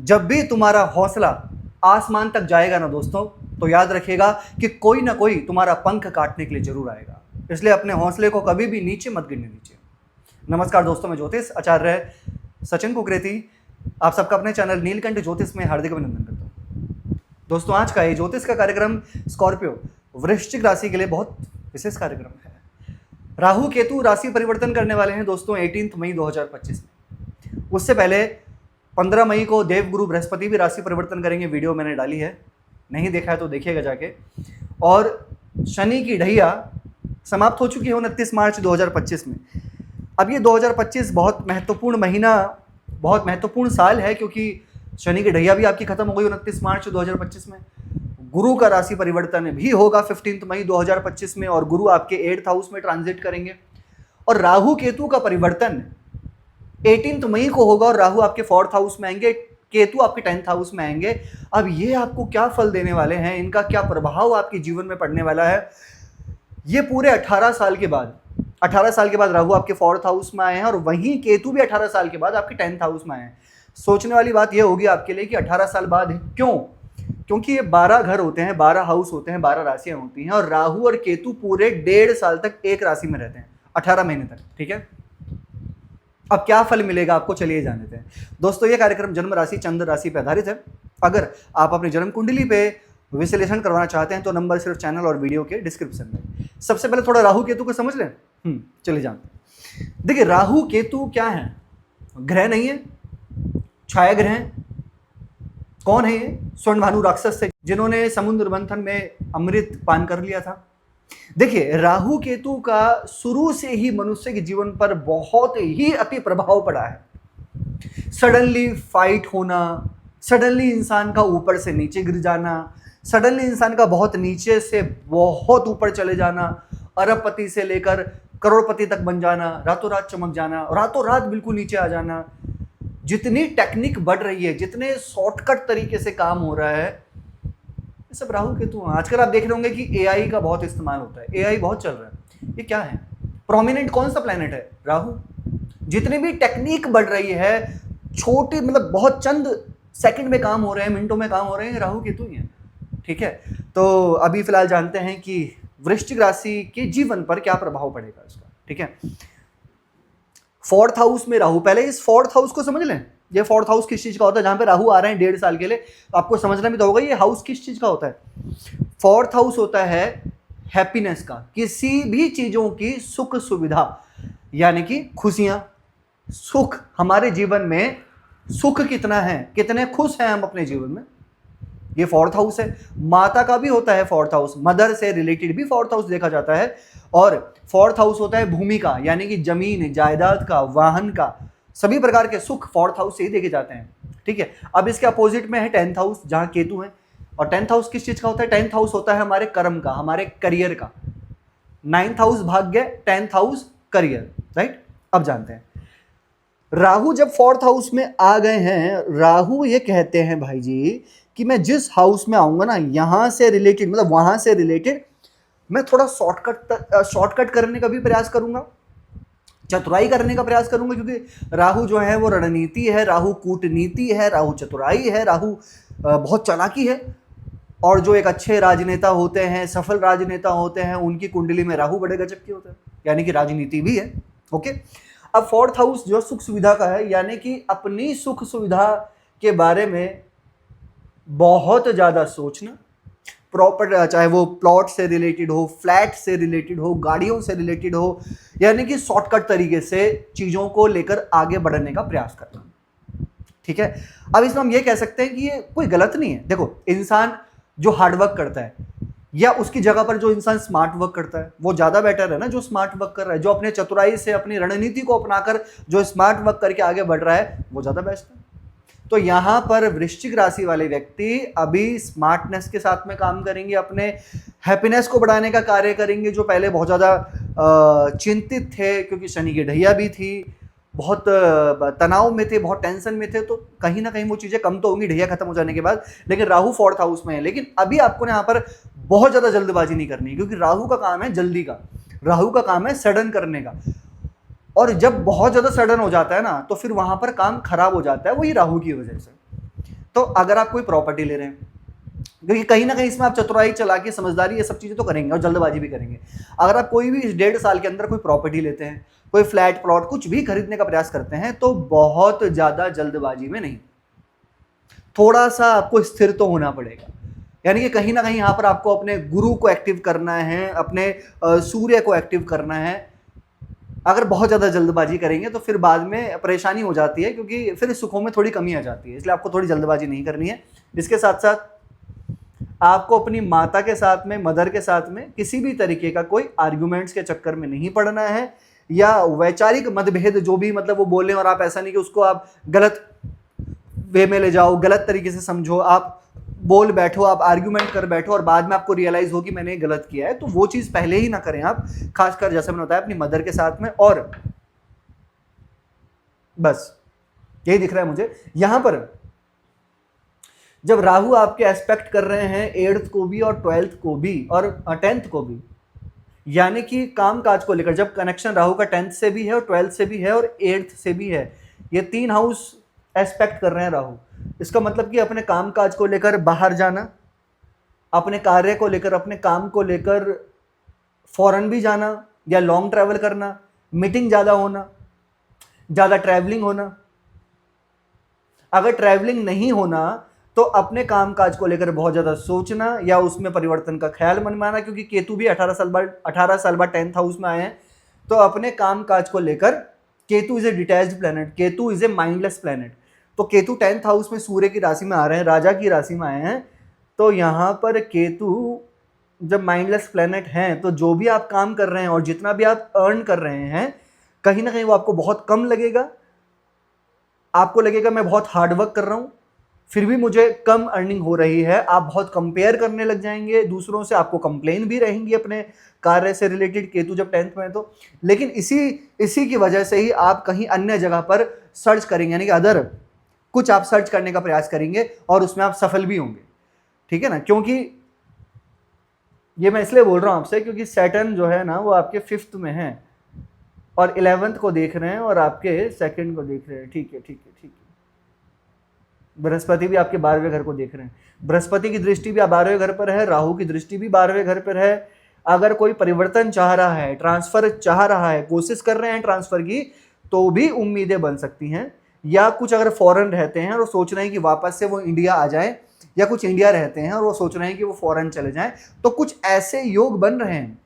जब भी तुम्हारा हौसला आसमान तक जाएगा ना दोस्तों, तो याद रखिएगा कि कोई ना कोई तुम्हारा पंख काटने के लिए जरूर आएगा। इसलिए अपने हौसले को कभी भी नीचे मत गिरने दीजिए। नमस्कार दोस्तों, मैं ज्योतिष आचार्य सचिन कुकरेती आप सबका अपने चैनल नीलकंठ ज्योतिष में हार्दिक अभिनंदन करता हूँ। दोस्तों, आज का ये ज्योतिष का कार्यक्रम स्कॉर्पियो वृश्चिक राशि के लिए बहुत विशेष कार्यक्रम है। राहु केतु राशि परिवर्तन करने वाले हैं दोस्तों 18 मई 2025 में। उससे पहले 15 मई को देवगुरु बृहस्पति भी राशि परिवर्तन करेंगे। वीडियो मैंने डाली है, नहीं देखा है तो देखिएगा जाके। और शनि की ढैया समाप्त हो चुकी है 29 मार्च 2025 में। अब ये 2025 बहुत महत्वपूर्ण महीना, बहुत महत्वपूर्ण साल है, क्योंकि शनि की ढैया भी आपकी खत्म हो गई 29 मार्च 2025 में। गुरु का राशि परिवर्तन भी होगा 15 मई 2025 में, और गुरु आपके 8th हाउस में ट्रांजिट करेंगे। और राहु केतु का परिवर्तन 18 मई को होगा, और राहु आपके 4th हाउस में आएंगे, केतु आपके 10th हाउस में आएंगे। अब ये आपको क्या फल देने वाले हैं, इनका क्या प्रभाव आपके जीवन में पड़ने वाला है, ये पूरे 18 साल के बाद 18 साल के बाद राहु आपके 4th हाउस में आए हैं, और वहीं केतु भी 18 साल के बाद आपके 10th हाउस में आए हैं। सोचने वाली बात यह होगी आपके लिए कि 18 साल बाद क्यों? क्योंकि ये 12 घर होते हैं, 12 हाउस होते हैं, 12 राशियां होती हैं, और राहु और केतु पूरे 1.5 साल तक एक राशि में रहते हैं, 18 महीने तक। ठीक है, अब क्या फल मिलेगा आपको, चलिए जान लेते हैं। दोस्तों, ये कार्यक्रम जन्म राशि चंद्र राशि पर आधारित है। अगर आप अपनी जन्म कुंडली पे विश्लेषण करवाना चाहते हैं तो नंबर सिर्फ चैनल और वीडियो के डिस्क्रिप्शन में। सबसे पहले थोड़ा राहु केतु को समझ लें। चलिए जानते हैं। देखिए, राहु केतु क्या है? ग्रह नहीं है, छाया ग्रह हैं। कौन है ये? स्वर्ण भानु राक्षस थे, जिन्होंने समुद्र मंथन में अमृत पान कर लिया था। देखिए, राहु केतु का शुरू से ही मनुष्य के जीवन पर बहुत ही अति प्रभाव पड़ा है। सडनली फाइट होना, सडनली इंसान का ऊपर से नीचे गिर जाना, सडनली इंसान का बहुत नीचे से बहुत ऊपर चले जाना, अरबपति से लेकर करोड़पति तक बन जाना, रातों रात चमक जाना, रातों रात बिल्कुल नीचे आ जाना। जितनी टेक्निक बढ़ रही है, जितने शॉर्टकट तरीके से काम हो रहा है, ये सब राहु केतु। आजकल आप देख रहे होंगे कि एआई का बहुत इस्तेमाल होता है, एआई बहुत चल रहा है। ये क्या है? प्रोमिनेंट कौन सा प्लेनेट है? राहु। जितनी भी टेक्निक बढ़ रही है, छोटे मतलब बहुत चंद सेकंड में काम हो रहे हैं, मिनटों में काम हो रहे हैं, राहु केतु ही है। ठीक है, तो अभी फिलहाल जानते हैं कि वृश्चिक राशि के जीवन पर क्या प्रभाव पड़ेगा इसका। ठीक है, 4th हाउस में राहु, पहले इस 4th हाउस को समझ लें। ये 4th हाउस किस चीज का होता है? जहां पे राहु आ रहे हैं 1.5 साल के लिए, तो आपको समझना भी तो होगा ये हाउस किस चीज का होता है। 4th हाउस होता है हैप्पीनेस का, किसी भी चीजों की सुख सुविधा, यानी कि खुशियां, सुख। हमारे जीवन में सुख कितना है, कितने खुश हैं हम अपने जीवन में, ये 4th हाउस है। माता का भी होता है 4th हाउस, मदर से रिलेटेड भी 4th हाउस देखा जाता है। और 4th हाउस होता है भूमि का, यानी कि जमीन जायदाद का, वाहन का, सभी प्रकार के सुख 4th हाउस से ही देखे जाते हैं। ठीक है, अब इसके अपोजिट में है 10th हाउस, जहां केतु है। और 10th हाउस किस चीज का होता है? 10th हाउस होता है हमारे कर्म का, हमारे करियर का। 9th हाउस भाग्य, 10th हाउस करियर। राइट, अब जानते हैं राहु जब 4th हाउस में आ गए हैं, राहु ये कहते हैं भाई जी कि मैं जिस हाउस में आऊंगा ना, यहां से रिलेटेड, मतलब वहां से रिलेटेड मैं थोड़ा शॉर्टकट करने का भी प्रयास करूंगा, चतुराई करने का प्रयास करूंगा। क्योंकि राहु जो है वो रणनीति है, राहु कूटनीति है, राहु चतुराई है, राहु बहुत चालाकी है। और जो एक अच्छे राजनेता होते हैं, सफल राजनेता होते हैं, उनकी कुंडली में राहु बड़े गजब के होते हैं, यानी कि राजनीति भी है। ओके, अब 4th हाउस जो सुख सुविधा का है, यानी कि अपनी सुख सुविधा के बारे में बहुत ज्यादा सोचना। प्रॉपर, चाहे वो प्लॉट से रिलेटेड हो, फ्लैट से रिलेटेड हो, गाड़ियों से रिलेटेड हो, यानी कि शॉर्टकट तरीके से चीजों को लेकर आगे बढ़ने का प्रयास करना। ठीक है, अब इसमें हम ये कह सकते हैं कि ये कोई गलत नहीं है। देखो, इंसान जो हार्डवर्क करता है, या उसकी जगह पर जो इंसान स्मार्ट वर्क करता है, वो ज्यादा बेटर है ना, जो स्मार्ट वर्क कर रहा है, जो अपने चतुराई से, अपनी रणनीति को अपनाकर जो स्मार्ट वर्क करके आगे बढ़ रहा है, वो ज्यादा बेस्ट है। तो यहां पर वृश्चिक राशि वाले व्यक्ति अभी स्मार्टनेस के साथ में काम करेंगे, अपने हैप्पीनेस को बढ़ाने का कार्य करेंगे। जो पहले बहुत ज़्यादा चिंतित थे, क्योंकि शनि की ढैया भी थी, बहुत तनाव में थे, बहुत टेंशन में थे, तो कहीं ना कहीं वो चीज़ें कम तो होंगी ढैया खत्म हो जाने के बाद। लेकिन राहु 4th हाउस में है। लेकिन अभी आपको यहाँ पर बहुत ज़्यादा जल्दबाजी नहीं करनी, क्योंकि राहु का काम है जल्दी का, राहु का काम है सडन करने का। और जब बहुत ज़्यादा सडन हो जाता है ना, तो फिर वहाँ पर काम खराब हो जाता है, वही राहु की वजह से। तो अगर आप कोई प्रॉपर्टी ले रहे हैं, क्योंकि कहीं ना कहीं इसमें आप चतुराई, चालाकी, समझदारी, ये सब चीजें तो करेंगे और जल्दबाजी भी करेंगे। अगर आप कोई भी इस 1.5 साल के अंदर कोई प्रॉपर्टी लेते हैं, कोई फ्लैट प्लॉट कुछ भी खरीदने का प्रयास करते हैं, तो बहुत ज्यादा जल्दबाजी में नहीं, थोड़ा सा आपको स्थिर तो होना पड़ेगा। यानी कि कहीं ना कहीं यहाँ पर आपको अपने गुरु को एक्टिव करना है, अपने सूर्य को एक्टिव करना है। अगर बहुत ज़्यादा जल्दबाजी करेंगे तो फिर बाद में परेशानी हो जाती है, क्योंकि फिर सुखों में थोड़ी कमी आ जाती है। इसलिए आपको थोड़ी जल्दबाजी नहीं करनी है। इसके साथ साथ आपको अपनी माता के साथ में, मदर के साथ में किसी भी तरीके का कोई आर्ग्यूमेंट्स के चक्कर में नहीं पड़ना है, या वैचारिक मतभेद जो भी मतलब वो बोले, और आप ऐसा नहीं कि उसको आप गलत वे में ले जाओ, गलत तरीके से समझो, आप बोल बैठो, आप आर्ग्यूमेंट कर बैठो और बाद में आपको रियलाइज हो कि मैंने गलत किया है, तो वो चीज पहले ही ना करें आप। खासकर जैसे मैंने बताया अपनी मदर के साथ में। और बस यही दिख रहा है मुझे यहां पर, जब राहु आपके एस्पेक्ट कर रहे हैं 8th को भी और 12th को भी और 10th को भी, यानी कि काम काज को लेकर जब कनेक्शन राहु का 10th से भी है और 12th से भी है और 8th से भी है, ये 3 हाउस एस्पेक्ट कर रहे हैं राहु। इसका मतलब कि अपने काम काज को लेकर बाहर जाना, अपने कार्य को लेकर, अपने काम को लेकर फॉरेन भी जाना या लॉन्ग ट्रैवल करना, मीटिंग ज़्यादा होना, ज़्यादा ट्रैवलिंग होना। अगर ट्रैवलिंग नहीं होना तो अपने काम काज को लेकर बहुत ज़्यादा सोचना या उसमें परिवर्तन का ख्याल मनवाना, क्योंकि केतु भी 18 साल बाद 10th हाउस में आए हैं। तो अपने काम काज को लेकर, Ketu is a detached planet, Ketu is a mindless planet. तो केतु 10th हाउस में सूर्य की राशि में आ रहे हैं, राजा की राशि में आए हैं। तो यहाँ पर केतु जब माइंडलेस प्लैनेट हैं, तो जो भी आप काम कर रहे हैं और जितना भी आप अर्न कर रहे हैं, कहीं ना कहीं वो आपको बहुत कम लगेगा। आपको लगेगा मैं बहुत हार्डवर्क कर रहा हूँ, फिर भी मुझे कम अर्निंग हो रही है। आप बहुत कंपेयर करने लग जाएंगे दूसरों से, आपको कंप्लेन भी रहेंगी अपने कार्य से रिलेटेड, केतु जब 10th में है तो। लेकिन इसी की वजह से ही आप कहीं अन्य जगह पर सर्च करेंगे, यानी कि अदर कुछ आप सर्च करने का प्रयास करेंगे और उसमें आप सफल भी होंगे। ठीक है ना? क्योंकि ये मैं इसलिए बोल रहा हूं आपसे क्योंकि सैटर्न जो है ना वो आपके 5th में है और 11th को देख रहे हैं और आपके 2nd को देख रहे हैं। ठीक है, ठीक है, ठीक है। बृहस्पति भी आपके 12वें घर को देख रहे हैं। बृहस्पति की दृष्टि भी 12वें घर पर है, राहु की दृष्टि भी 12वें घर पर है। अगर कोई परिवर्तन चाह रहा है, ट्रांसफर चाह रहा है, कोशिश कर रहे हैं ट्रांसफर की, तो भी उम्मीदें बन सकती हैं। या कुछ अगर फॉरेन रहते हैं और सोच रहे हैं कि वापस से वो इंडिया आ जाए, या कुछ इंडिया रहते हैं और वो सोच रहे हैं कि वो फॉरेन चले जाएं, तो कुछ ऐसे योग बन रहे हैं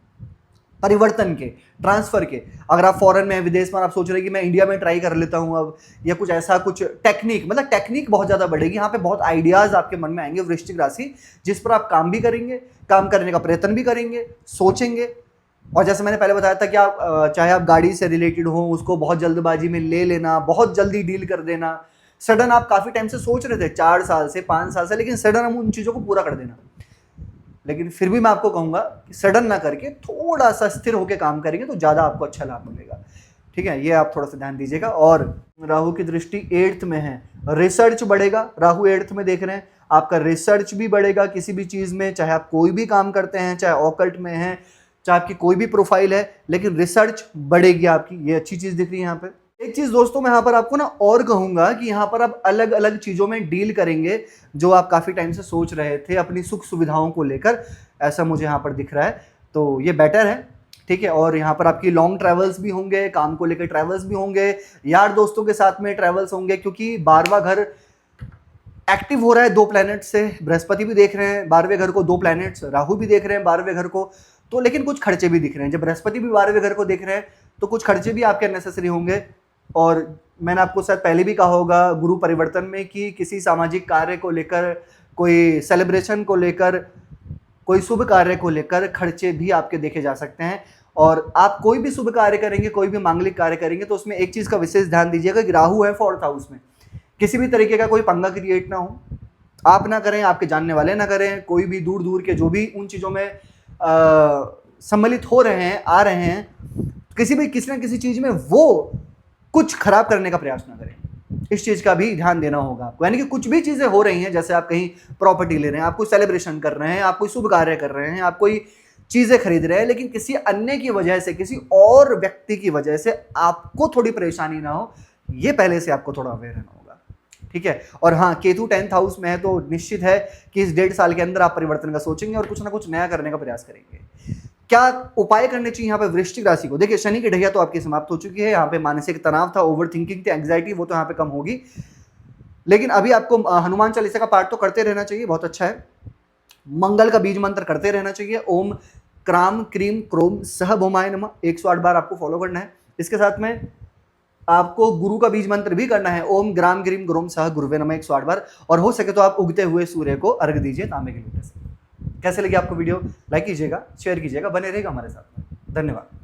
परिवर्तन के, ट्रांसफर के। अगर आप फॉरेन में, विदेश में, आप सोच रहे हैं कि मैं इंडिया में ट्राई कर लेता हूं अब, या कुछ ऐसा, कुछ टेक्निक, मतलब टेक्निक बहुत ज्यादा बढ़ेगी। यहाँ पे बहुत आइडियाज आपके मन में आएंगे, वृश्चिक राशि, जिस पर आप काम भी करेंगे, काम करने का प्रयत्न भी करेंगे, सोचेंगे। और जैसे मैंने पहले बताया था कि आप चाहे आप गाड़ी से रिलेटेड हो, उसको बहुत जल्दबाजी में ले लेना, बहुत जल्दी डील कर देना, सडन आप काफी टाइम से सोच रहे थे, 4 साल से, 5 साल से, लेकिन सडन हम उन चीजों को पूरा कर देना। लेकिन फिर भी मैं आपको कहूंगा कि सडन ना करके थोड़ा सा स्थिर होकर काम करेंगे तो ज्यादा आपको अच्छा लाभ मिलेगा। ठीक है, ये आप थोड़ा सा ध्यान दीजिएगा। और राहु की दृष्टि 8th में है, रिसर्च बढ़ेगा। राहु 8th में देख रहे हैं, आपका रिसर्च भी बढ़ेगा किसी भी चीज में, चाहे आप कोई भी काम करते हैं, चाहे ऑकल्ट में है, चाहे आपकी कोई भी प्रोफाइल है, लेकिन रिसर्च बढ़ेगी आपकी। ये अच्छी चीज दिख रही है यहाँ पे। एक चीज दोस्तों मैं यहाँ पर आपको ना और कहूंगा कि यहाँ पर आप अलग अलग चीजों में डील करेंगे जो आप काफी टाइम से सोच रहे थे अपनी सुख सुविधाओं को लेकर, ऐसा मुझे यहाँ पर दिख रहा है। तो ये बेटर है। ठीक है, और यहाँ पर आपकी लॉन्ग ट्रैवल्स भी होंगे, काम को लेकर ट्रैवल्स भी होंगे, यार दोस्तों के साथ में ट्रैवल्स होंगे, क्योंकि 12वां घर एक्टिव हो रहा है 2 प्लैनेट से। बृहस्पति भी देख रहे हैं 12वें घर को, 2 प्लैनेट्स, राहु भी देख रहे हैं 12वें घर को। तो लेकिन कुछ खर्चे भी दिख रहे हैं। जब बृहस्पति भी 12वें घर को देख रहे हैं तो कुछ खर्चे भी आपके नेसेसरी होंगे। और मैंने आपको शायद पहले भी कहा होगा गुरु परिवर्तन में कि किसी सामाजिक कार्य को लेकर, कोई सेलिब्रेशन को लेकर, कोई शुभ कार्य को लेकर खर्चे भी आपके देखे जा सकते हैं। और आप कोई भी शुभ कार्य करेंगे, कोई भी मांगलिक कार्य करेंगे, तो उसमें एक चीज का विशेष ध्यान दीजिएगा कि राहु है 4th हाउस में, किसी भी तरीके का कोई पंगा क्रिएट ना हो। आप ना करें, आपके जानने वाले ना करें, कोई भी दूर दूर के जो भी उन चीजों में सम्मिलित हो रहे हैं, आ रहे हैं, किसी ना किसी चीज में वो कुछ खराब करने का प्रयास ना करें। इस चीज का भी ध्यान देना होगा आपको। यानी कि कुछ भी चीजें हो रही हैं, जैसे आप कहीं प्रॉपर्टी ले रहे हैं, आप कोई सेलिब्रेशन कर रहे हैं, आप कोई शुभ कार्य कर रहे हैं, आप कोई चीजें खरीद रहे हैं, लेकिन किसी अन्य की वजह से, किसी और व्यक्ति की वजह से आपको थोड़ी परेशानी ना हो, ये पहले से आपको थोड़ा अवेयर रहना होगा। ठीक है। और हाँ, केतु 10th हाउस में है तो निश्चित है कि इस 1.5 साल के अंदर आप परिवर्तन का सोचेंगे और कुछ ना कुछ नया करने का प्रयास करेंगे। क्या उपाय करने चाहिए यहाँ पे वृश्चिक राशि को? देखिए, शनि की ढैया तो आपकी समाप्त हो चुकी है। यहाँ पे मानसिक तनाव था, ओवर थिंकिंग थी, एंग्जाइटी, वो तो यहाँ पे कम होगी। लेकिन अभी आपको हनुमान चालीसा का पाठ तो करते रहना चाहिए, बहुत अच्छा है। मंगल का बीज मंत्र करते रहना चाहिए। ओम क्राम क्रीम क्रोम सह भौमाय नमः 108 बार आपको फॉलो करना है। इसके साथ में आपको गुरु का बीज मंत्र भी करना है। ओम ग्राम ग्रीम ग्रोम सह गुरुवे नमः 108 बार। और हो सके तो आप उगते हुए सूर्य को अर्घ दीजिए तांबे के लोटे से। कैसे लगी आपको वीडियो? लाइक कीजिएगा, शेयर कीजिएगा, बने रहेगा हमारे साथ में। धन्यवाद।